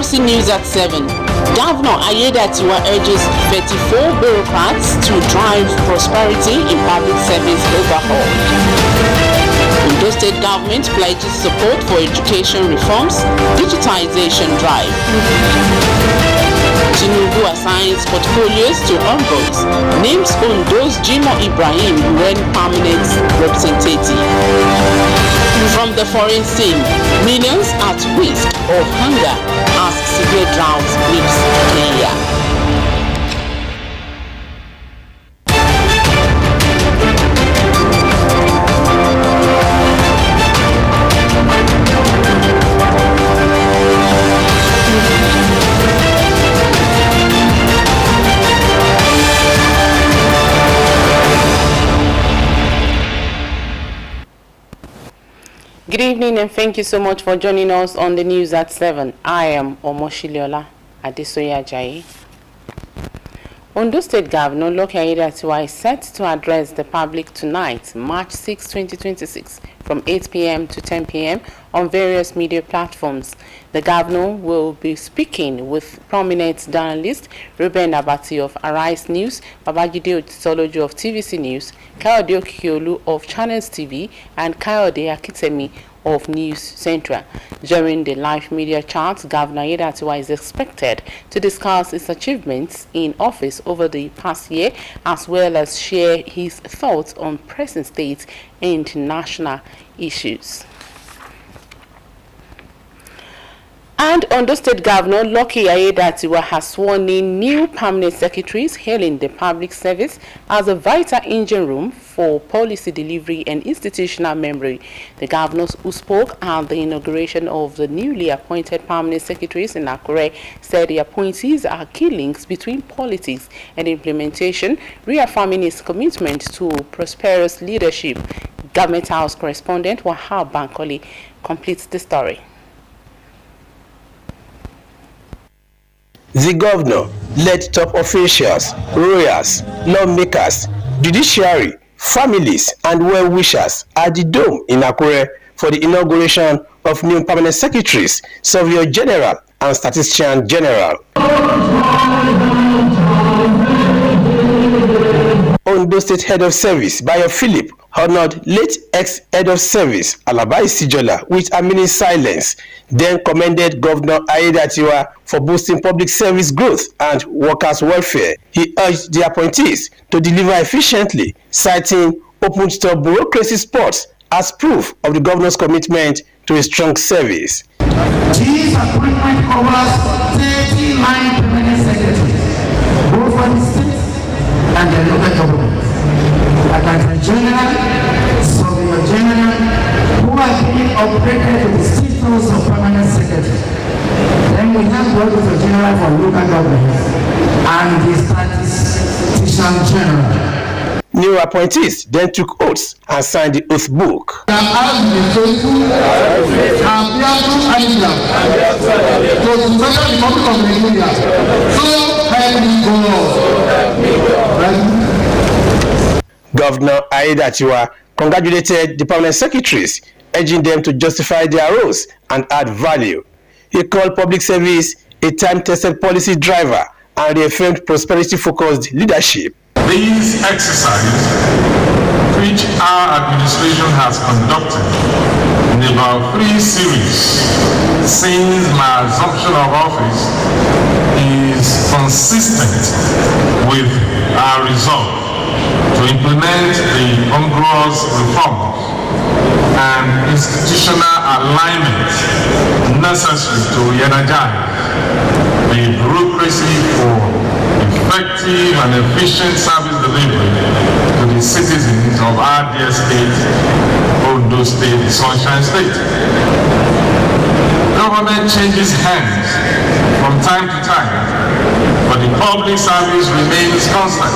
Osrc News at 7. Governor Ayedatiwa urges 34 bureaucrats to drive prosperity in public service overhaul. Ondo State government pledges support for education reforms, digitization drive. Tinubu assigns portfolios to envoys, names Ondo's Jimo Ibrahim when permanent representative. From the foreign scene, millions at risk of hunger as severe drought grips Kenya. Good evening and thank you so much for joining us on the news at 7. I am Omoshiliola Adesoya Ajayi. Ondo State Governor Lucky Ayedatiwa is set to address the public tonight, March 6, 2026, from 8 p.m. to 10 p.m. on various media platforms. The governor will be speaking with prominent journalists Ruben Abati of Arise News, Babajide Otitoloju of TVC News, Kayode Okiolu of Channels TV, and Kayode Akitemi of News Central. During the live media chat, Governor Ayedatiwa is expected to discuss his achievements in office over the past year, as well as share his thoughts on present state and national issues. And Ondo State Governor Lucky Ayedatiwa has sworn in new permanent secretaries hailing the public service as a vital engine room for policy delivery and institutional memory. The governors who spoke at the inauguration of the newly appointed permanent secretaries in Akure said the appointees are key links between politics and implementation, reaffirming his commitment to prosperous leadership. Government House correspondent Wahab Bankole completes the story. The governor led top officials, royals, lawmakers, judiciary, families, and well-wishers at the Dome in Akure for the inauguration of new permanent secretaries, Surveyor General, and Statistician General. Ondo State Head of Service, Bayo Philip, honored late ex-Head of Service, Alabai Sijola, with a minute silence, then commended Governor Ayedatiwa for boosting public service growth and workers' welfare. He urged the appointees to deliver efficiently, citing open-store bureaucracy spots as proof of the governor's commitment to a strong service. This appointment covers 39 permanent secretaries, both for the state and the local government. Accountant General, Surveyor General, who are being upgraded to the status of permanent secretary. Then we have the Auditor General for local government and the Statistician General. New appointees then took oaths and signed the oath book. Governor Ayedatiwa congratulated the permanent secretaries, urging them to justify their roles and add value. He called public service a time-tested policy driver and reaffirmed prosperity-focused leadership. These exercises, which our administration has conducted in about 3 series since my assumption of office, is consistent with our resolve to implement the congruous reforms and institutional alignment necessary to re-energize the bureaucracy for effective and efficient service delivery to the citizens of our dear state, Ondo State, the Sunshine State. Government changes hands from time to time, but the public service remains constant,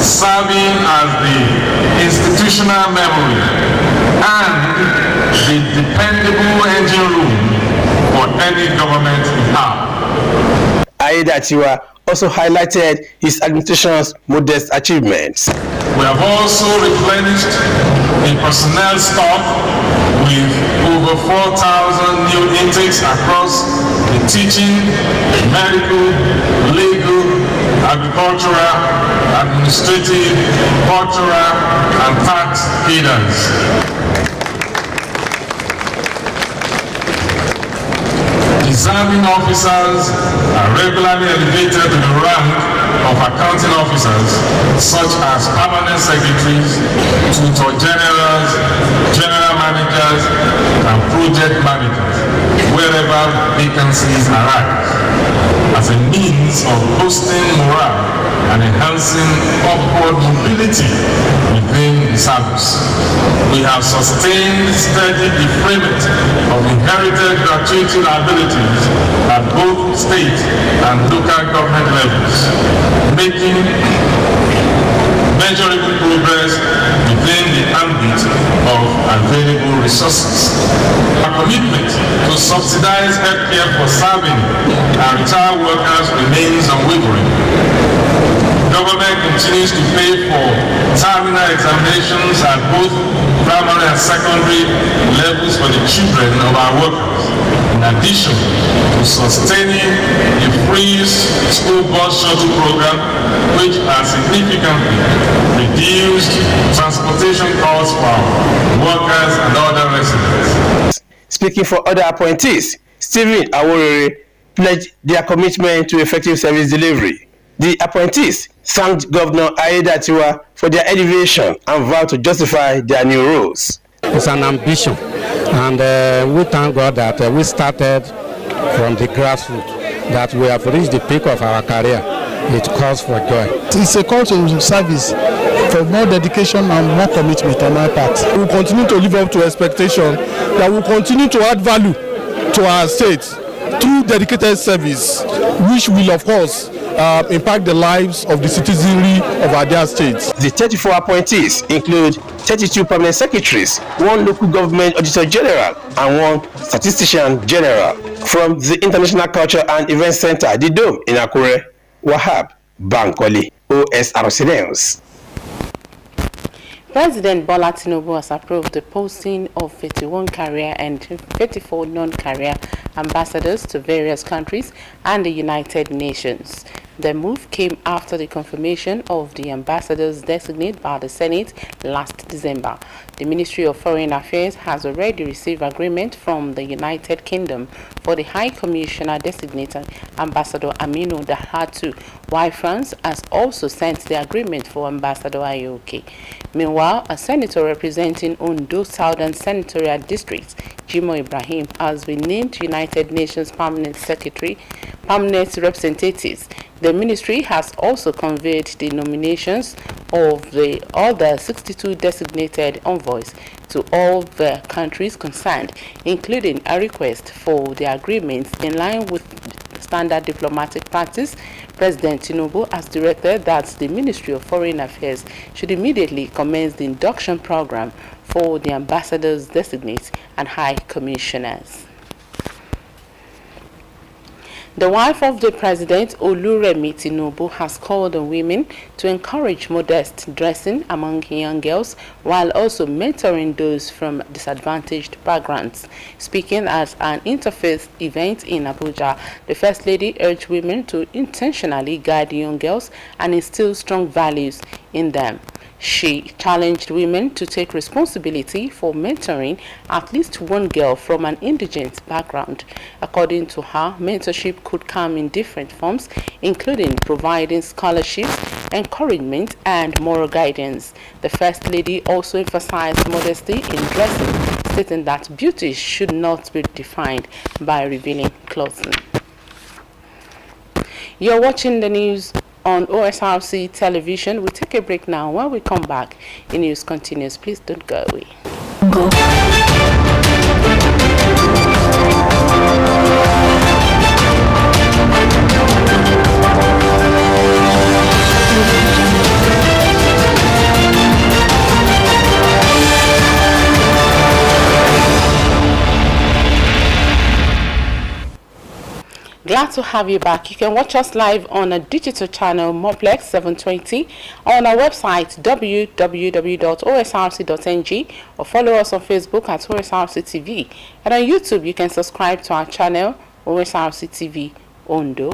serving as the institutional memory and the dependable engine room for any government in power. Ayedatiwa also highlighted his administration's modest achievements. We have also replenished the personnel stock with over 4,000 new intakes across the teaching, medical, legal, agricultural, administrative, cultural, and tax cadres. Deserving officers are regularly elevated to the rank of accounting officers, such as permanent secretaries, tutor generals, general managers, and project managers, wherever vacancies arise, as a means of boosting morale and enhancing upward mobility within the service. We have sustained steady defrayment of inherited gratuity liabilities at both state and local government levels, making measurable progress within the ambit of available resources. Our commitment to subsidize healthcare for serving and retired workers remains unwavering. Government continues to pay for terminal examinations at both primary and secondary levels for the children of our workers, in addition to sustaining the free school bus shuttle program, which has significantly reduced transportation costs for workers and other residents. Speaking for other appointees, Stephen Aworere pledged their commitment to effective service delivery. The appointees thanked Governor Aiyedatiwa for their elevation and vowed to justify their new roles. It's an ambition, and we thank God that we started from the grassroots, that we have reached the peak of our career. It calls for joy. It's a call to service for more dedication and more commitment on our part. We will continue to live up to expectation, that we will continue to add value to our state through dedicated service, which will, of course, impact the lives of the citizenry of our dear states. The 34 appointees include 32 permanent secretaries, 1 local government auditor general, and 1 statistician general. From the International Culture and Event Center, the Dome in Akure, Wahab Bankole, OSRC News. President Bola Tinubu has approved the posting of 51 career and 34 non-career ambassadors to various countries and the United Nations. The move came after the confirmation of the ambassadors designated by the Senate last December. The Ministry of Foreign Affairs has already received agreement from the United Kingdom for the High Commissioner designated Ambassador Aminu Dahatu, while France has also sent the agreement for Ambassador Ayoke. Meanwhile, a senator representing Ondo Southern Senatorial District, Jimoh Ibrahim, has been named United Nations Permanent Permanent Representatives. The ministry has also conveyed the nominations of the other 62 designated envoys to all the countries concerned, including a request for the agreements in line with standard diplomatic practice. President Tinubu has directed that the Ministry of Foreign Affairs should immediately commence the induction program for the ambassadors designates and high commissioners. The wife of the president, Oluremi Tinubu, has called on women to encourage modest dressing among young girls while also mentoring those from disadvantaged backgrounds. Speaking at an interfaith event in Abuja, the First Lady urged women to intentionally guide young girls and instill strong values in them. She challenged women to take responsibility for mentoring at least one girl from an indigent background. According to her, mentorship could come in different forms, including providing scholarships, encouragement, and moral guidance. The First Lady also emphasized modesty in dressing, stating that beauty should not be defined by revealing clothing. You're watching the news on OSRC television. We'll take a break now. When we come back, the news continues. Please don't go away. Glad to have you back. You can watch us live on a digital channel, Moplex 720, on our website www.osrc.ng, or follow us on Facebook at OSRC TV. And on YouTube, you can subscribe to our channel, Osrc TV, Ondo.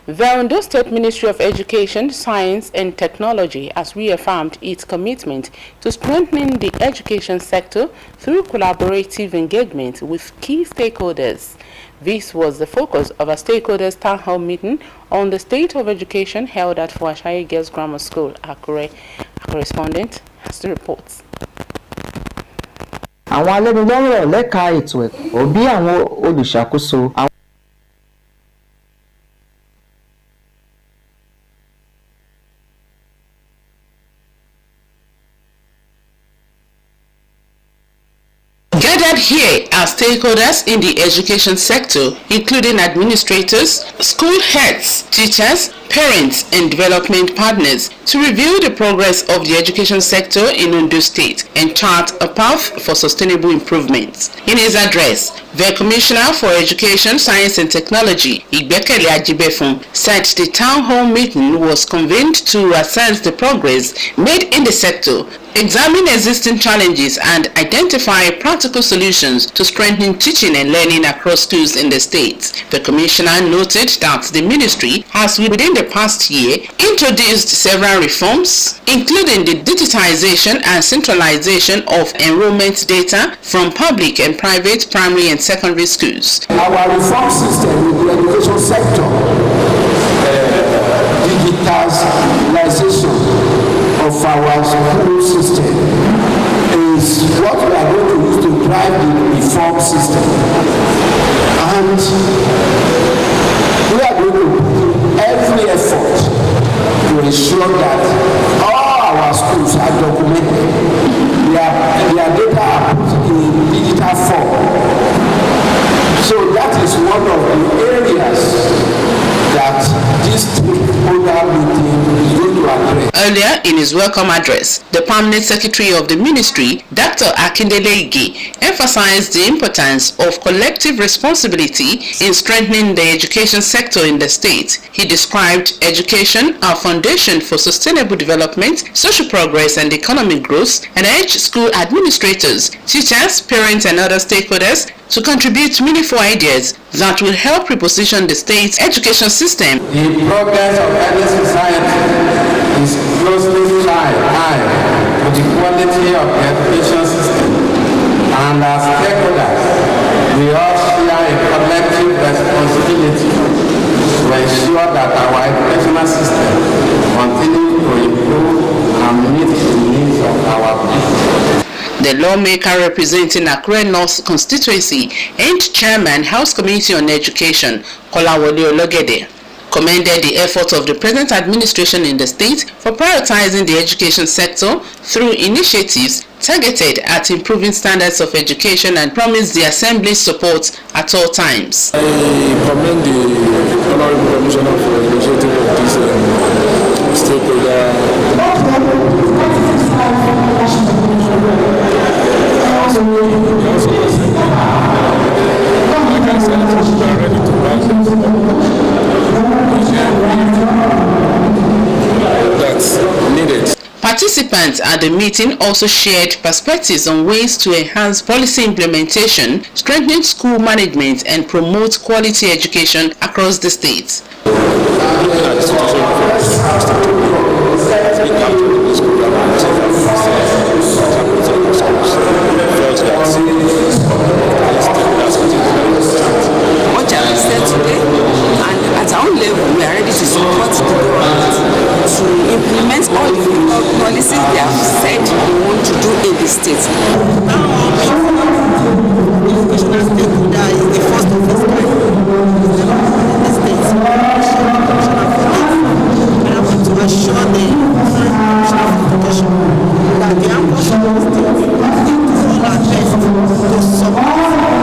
The Ondo State Ministry of Education, Science and Technology has reaffirmed its commitment to strengthening the education sector through collaborative engagement with key stakeholders. This was the focus of a stakeholders town hall meeting on the state of education held at Fuashaye Girls Grammar School, Akure. Our correspondent has the reports. Àwọn alẹ́nulọ́rọ̀ lẹ́ka ètò ẹ̀kọ́ bí àwọn olùṣàkóso àwọn Gathered here are stakeholders in the education sector, including administrators, school heads, teachers, parents, and development partners, to review the progress of the education sector in Ondo State and chart a path for sustainable improvements. In his address, the Commissioner for Education, Science and Technology, Igbekele Ajibefun, said the town hall meeting was convened to assess the progress made in the sector, examine existing challenges, and identify practical solutions to strengthen teaching and learning across schools in the state. The Commissioner noted that the ministry has within the past year introduced several reforms, including the digitization and centralization of enrollment data from public and private primary and secondary schools. Our reform system in the education sector, digitalization of our school system, is what we are going to use to drive the reform system. And we are going to put every effort to ensure that all our schools are documented. Their data are put in digital form. So that is one of the areas that this stakeholder meeting is going to address. Earlier in his welcome address, the Permanent Secretary of the Ministry, Dr. Akindele Ige, emphasized the importance of collective responsibility in strengthening the education sector in the state. He described education as a foundation for sustainable development, social progress, and economic growth, and urged school administrators, teachers, parents, and other stakeholders to contribute meaningful ideas that will help reposition the state's education system. The progress of any society is closely tied to the quality of the education system, and as stakeholders, we all share a collective responsibility to ensure that our educational system continues to improve and meet the needs of our people. The lawmaker representing Akure North constituency and chairman House Committee on Education, Kolawole Ologede, commended the efforts of the present administration in the state for prioritizing the education sector through initiatives targeted at improving standards of education and promised the Assembly's support at all times. I commend the Honorable Commissioner for initiative of this stakeholder. Participants at the meeting also shared perspectives on ways to enhance policy implementation, strengthen school management, and promote quality education across the state. What I said today, and at our own level, we are ready to support the government to implement all the policies they have said they want to do in the state. Educational stakeholder is the first of its kind in the state. And I want to assure the Commissioner of Education that the ambassador of the state will do all our best to support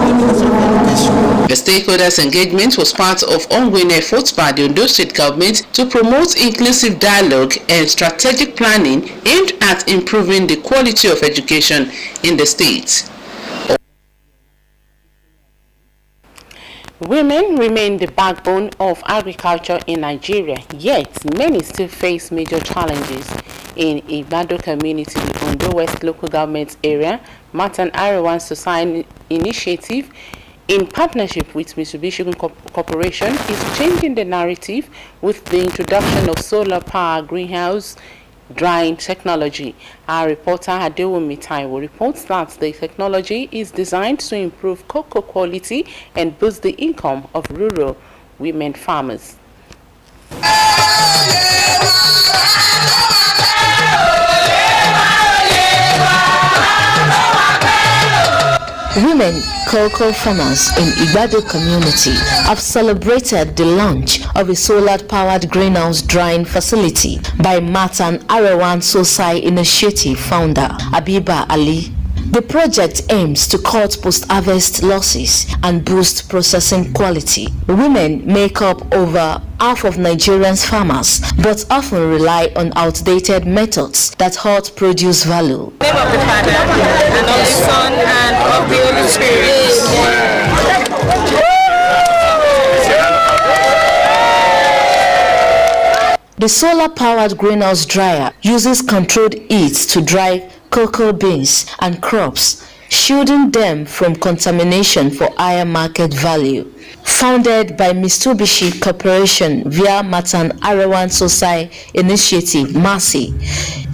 the Ministry of Education. The stakeholders' engagement was part of ongoing efforts by the Ondo State government to promote inclusive dialogue and strategic planning aimed at improving the quality of education in the state. Women remain the backbone of agriculture in Nigeria, yet many still face major challenges in Igbado community, the Ondo West local government area. Matan Arewan Society initiative in partnership with Mitsubishi Corporation is changing the narrative with the introduction of solar power greenhouse drying technology. Our reporter Adewumi Taiwo reports that the technology is designed to improve cocoa quality and boost the income of rural women farmers. Women cocoa farmers in Igbado community have celebrated the launch of a solar-powered greenhouse drying facility by Matan Arewan Society initiative founder Abiba Ali. The project aims to cut post-harvest losses and boost processing quality. Women make up over half of Nigerians' farmers, but often rely on outdated methods that hurt produce value. In the name of the Father, and of the Son, and of the Holy Spirit. The solar-powered greenhouse dryer uses controlled heat to dry cocoa beans and crops, shielding them from contamination for higher market value. Founded by Mitsubishi Corporation via Matan Arewan Society initiative MASI,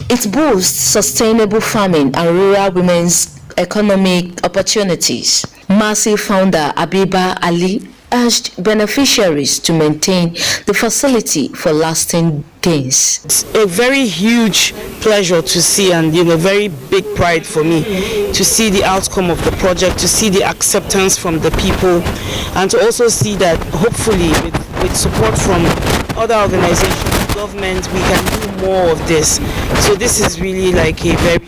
it boosts sustainable farming and rural women's economic opportunities. MASI founder Abiba Ali urged beneficiaries to maintain the facility for lasting gains. It's a very huge pleasure to see, and very big pride for me to see the outcome of the project, to see the acceptance from the people, and to also see that hopefully with support from other organizations, government, we can do more of this. So this is really like a very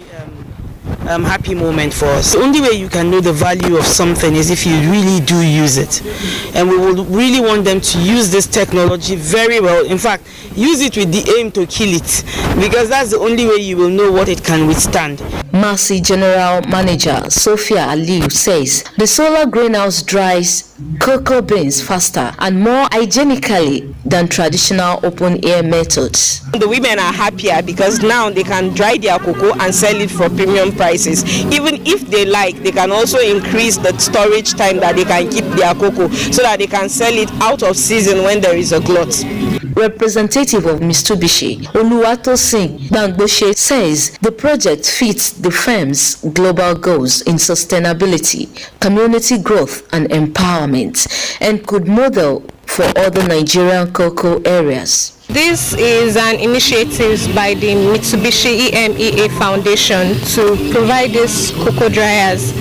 happy moment for us. The only way you can know the value of something is if you really do use it, and we will really want them to use this technology very well. In fact, use it with the aim to kill it, because that's the only way you will know what it can withstand. MASI General Manager Sophia Aliu says the solar greenhouse dries cocoa beans faster and more hygienically than traditional open-air methods. The women are happier because now they can dry their cocoa and sell it for premium prices. Even if they like, they can also increase the storage time that they can keep their cocoa so that they can sell it out of season when there is a glut. Representative of Mitsubishi, Oluwatosin Bangboshe, says the project fits the firm's global goals in sustainability, community growth and empowerment, and could model for other Nigerian cocoa areas. This is an initiative by the Mitsubishi EMEA Foundation to provide these cocoa dryers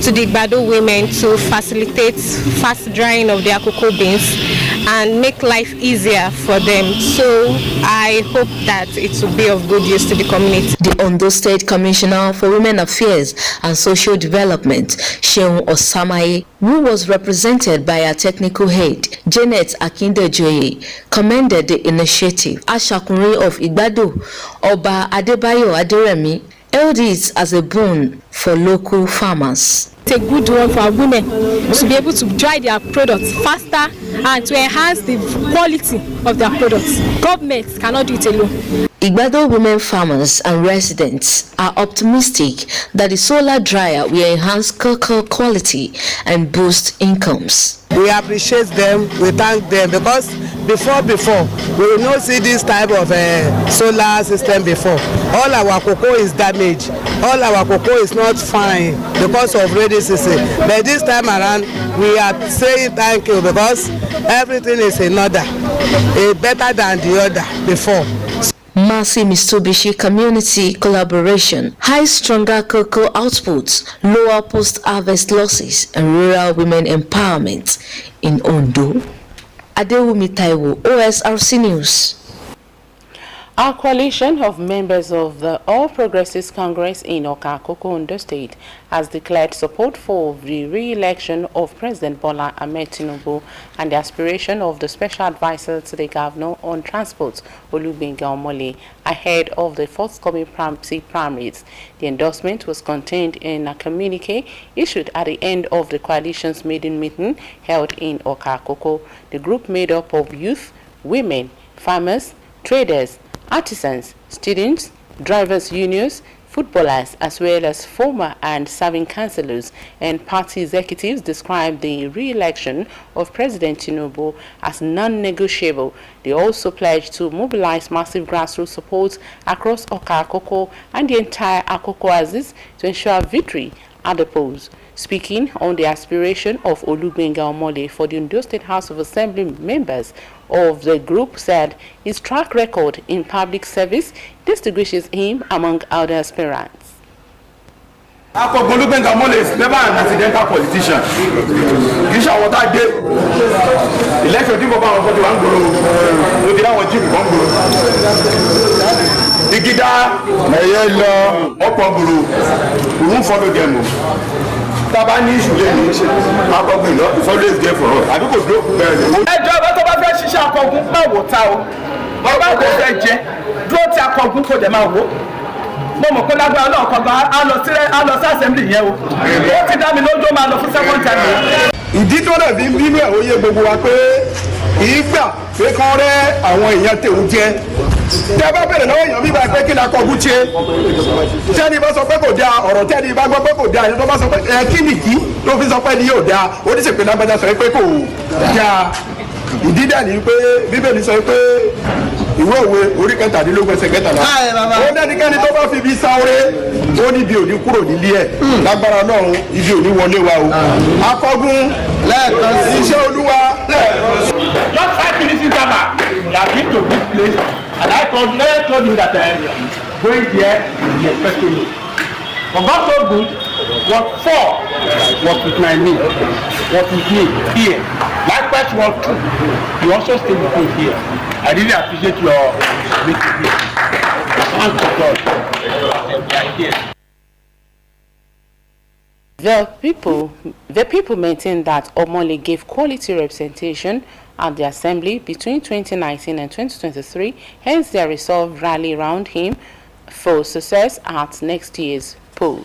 to the Igbado women to facilitate fast drying of their cocoa beans and make life easier for them. So I hope that it will be of good use to the community. The Ondo State Commissioner for Women Affairs and Social Development, Sheun Osamaye, who was represented by her technical head, Janet Akindejoye, commended the initiative. Ashakunri of Igbado, Oba Adebayo Aderemi, hailed it as a boon for local farmers. It's a good one for our women to be able to dry their products faster and to enhance the quality of their products. Government cannot do it alone. Igbado women farmers and residents are optimistic that the solar dryer will enhance cocoa quality and boost incomes. We appreciate them, we thank them, because before we will not see this type of solar system before. All our cocoa is damaged, all our cocoa is not fine because of rainy season. But this time around, we are saying thank you because everything is in order, better than the other before. MASI Mitsubishi community collaboration, high stronger cocoa outputs, lower post-harvest losses, and rural women empowerment in Ondo. Adewumi Taiwo, Osrc News. Our coalition of members of the All Progressives Congress in Okakoko, Ondo State has declared support for the re-election of President Bola Ahmed Tinubu and the aspiration of the Special Advisor to the Governor on Transport, Olugbenga Omole, ahead of the forthcoming primaries. The endorsement was contained in a communique issued at the end of the coalition's maiden meeting held in Okakoko. The group made up of youth, women, farmers, traders, artisans, students, drivers' unions, footballers, as well as former and serving councillors and party executives described the re-election of President Tinubu as non-negotiable. They also pledged to mobilize massive grassroots support across Oka Akoko and the entire Akoko Axis to ensure victory at the polls. Speaking on the aspiration of Olugbenga Omole for the Ondo State House of Assembly, members of the group said his track record in public service distinguishes him among other aspirants. Olugbenga Omole is never an accidental politician. This is what I did. Election people about what you want to do. We did our job. The Gida, Mayelo, Opoguru, we won't follow them. Tabani issue lẹ́nu akọgun iná is always there for us. Àbí kò dúró kú bẹ́ẹ̀ ni. Ẹjọ́ bá tó bá fẹ́ ṣiṣẹ́ akọgun máa wò ta o. Bàbá kò fẹ́ jẹ dúró ti akọgun kò dẹ̀ máa wò. Mo mọ̀ pé lágbára náà kọ̀ọ̀kan á lọ sí assembly yẹn o. Ó ti dá mi lójú ó máa lọ fún second time. Ìdí tó rẹ̀ fi ń bínú ẹ̀ ó yé gbogbo wa pé kì í gbà pé kán rẹ́ àwọn èèyàn tèun jẹ. Tẹ́ bá bẹ̀rẹ̀ lọ́wọ́ èèyàn bíbá pé kí ni akọgun ṣe. Tẹ́ni bá sọ pé kò dáa ọ̀rọ̀ tẹ́ni bá gbọ́ pé kò dáa ẹni tó bá sọ pé kí nìdí ló fi sọ pé ni yóò dáa oníṣèpé lágbájá sọ pé kò dáa. Ìdí dẹ̀ ni pé Bíbélì sọ pé ìwé òwe orí kẹtàdínlógún ẹsẹ̀ kẹtàlá. Ó dẹ́nikẹ́ni tó bá fi ibi sáwóré ó ní ibi òní kúrò nílé ẹ̀ lágbára náà ibi òní wọlé wa o. Akọgun lẹ́ẹ̀kan sí iṣẹ́ Olúwa lẹ́ẹ̀kan sí. Just 5 minutes interval, we have been to this place and I told you that going there is expecting me. But God so good, what for was with my me, was with me here. Likewise, what two, you also stay with me here. I really appreciate your meeting here. Thank God. We are here. The people maintain that Omole gave quality representation at the assembly between 2019 and 2023, hence their resolve rally around him for success at next year's poll.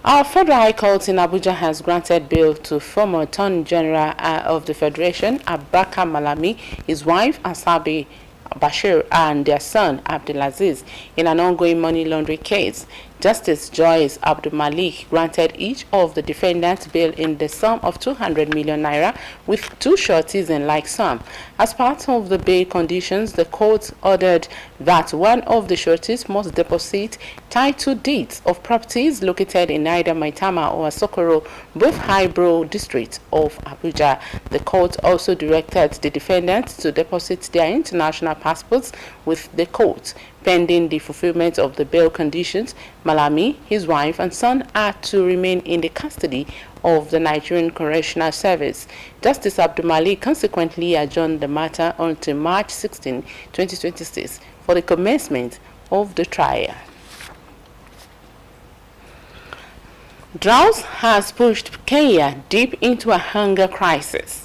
Our Federal High Court in Abuja has granted bail to former Attorney General of the Federation, Abubakar Malami, his wife Asabi Bashir, and their son Abdulaziz in an ongoing money laundering case. Justice Joyce Abdul Malik granted each of the defendants bail in the sum of 200 million naira with 2 sureties in like sum. As part of the bail conditions, the court ordered that one of the sureties must deposit title deeds of properties located in either Maitama or Asokoro, both Highbrow districts of Abuja. The court also directed the defendants to deposit their international passports with the court. Pending the fulfillment of the bail conditions, Malami, his wife, and son are to remain in the custody of the Nigerian Correctional Service. Justice Abdul Malik consequently adjourned the matter until March 16, 2026 for the commencement of the trial. Drought has pushed Kenya deep into a hunger crisis.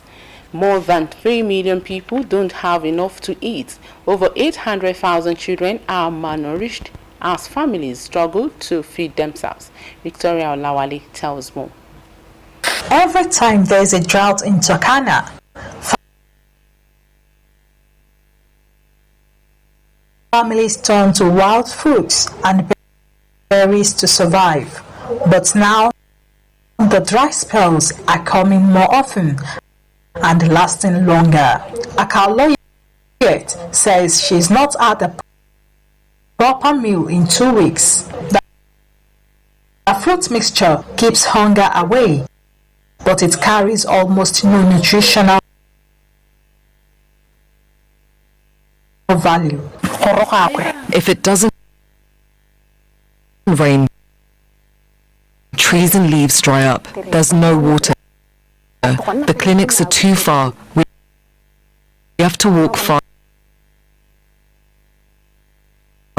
More than 3 million people don't have enough to eat. Over 800,000 children are malnourished as families struggle to feed themselves. Victoria Olawale tells more. Every time there is a drought in Turkana, families turn to wild fruits and berries to survive. But now, the dry spells are coming more often and lasting longer. Akaloyet says she's not had a proper meal in 2 weeks. The fruit mixture keeps hunger away, but it carries almost no nutritional value. If it doesn't rain, trees and leaves dry up. There's no water. The clinics are too far. We have to walk far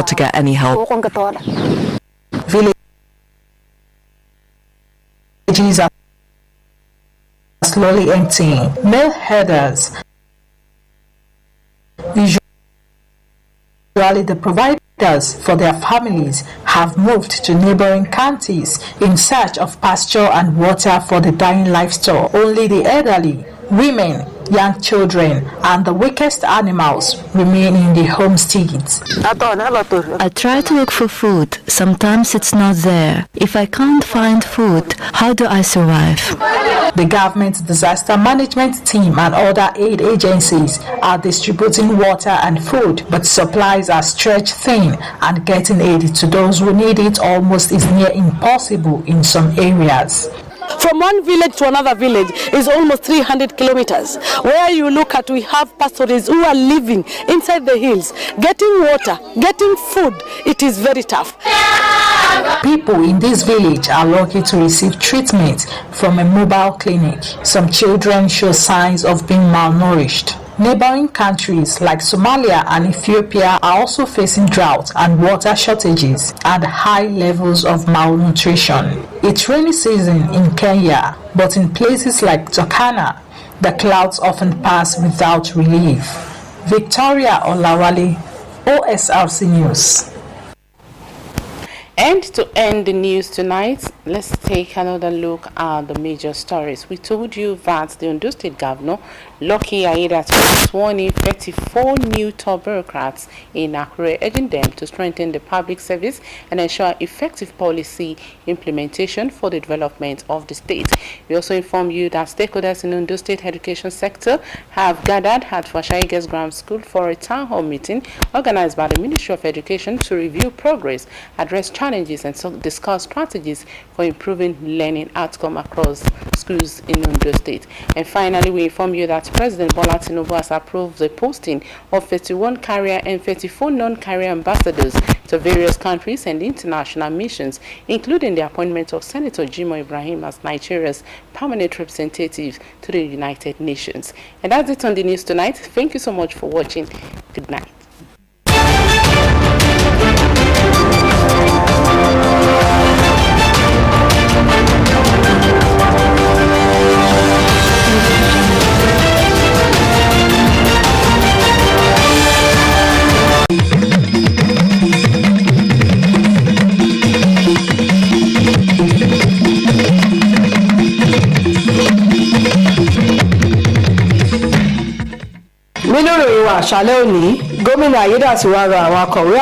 to get any help. Villages are slowly emptying. Male herders, usually the providers for their families, have moved to neighboring counties in search of pasture and water for the dying livestock. Only the elderly, women, young children, and the weakest animals remain in the homesteads. I try to look for food. Sometimes it's not there. If I can't find food, how do I survive? The government disaster management team and other aid agencies are distributing water and food, but supplies are stretched thin, and getting aid to those who need it almost is near impossible in some areas. From one village to another village is almost 300 kilometers. Where you look at, we have pastoralists who are living inside the hills, getting water, getting food. It is very tough. People in this village are lucky to receive treatment from a mobile clinic. Some children show signs of being malnourished. Neighboring countries like Somalia and Ethiopia are also facing drought and water shortages and high levels of malnutrition. It's rainy season in Kenya, but in places like Turkana, the clouds often pass without relief. Victoria Olawale, OSRC News. And to end the news tonight, let's take another look at the major stories. We told you that the Ondo State Governor, Lucky Aiyedatiwa, sworn in 34 new top bureaucrats in Akure, urging them to strengthen the public service and ensure effective policy implementation for the development of the state. We also inform you that stakeholders in the Ondo State education sector have gathered at Fashai Girls Grammar School for a town hall meeting organized by the Ministry of Education to review progress, address challenges, and discuss strategies for improving learning outcome across schools in Ondo State. And finally, we inform you that President Bola Tinubu has approved the posting of 31 career and 34 non-career ambassadors to various countries and international missions, including the appointment of Senator Jimoh Ibrahim as Nigeria's permanent representative to the United Nations. And that's it on the news tonight. Thank you so much for watching. Good night. Nínú ìròyìn àṣálẹ́ òní, gómìnà Aiyedatiwa rọ àwọn akọ̀wé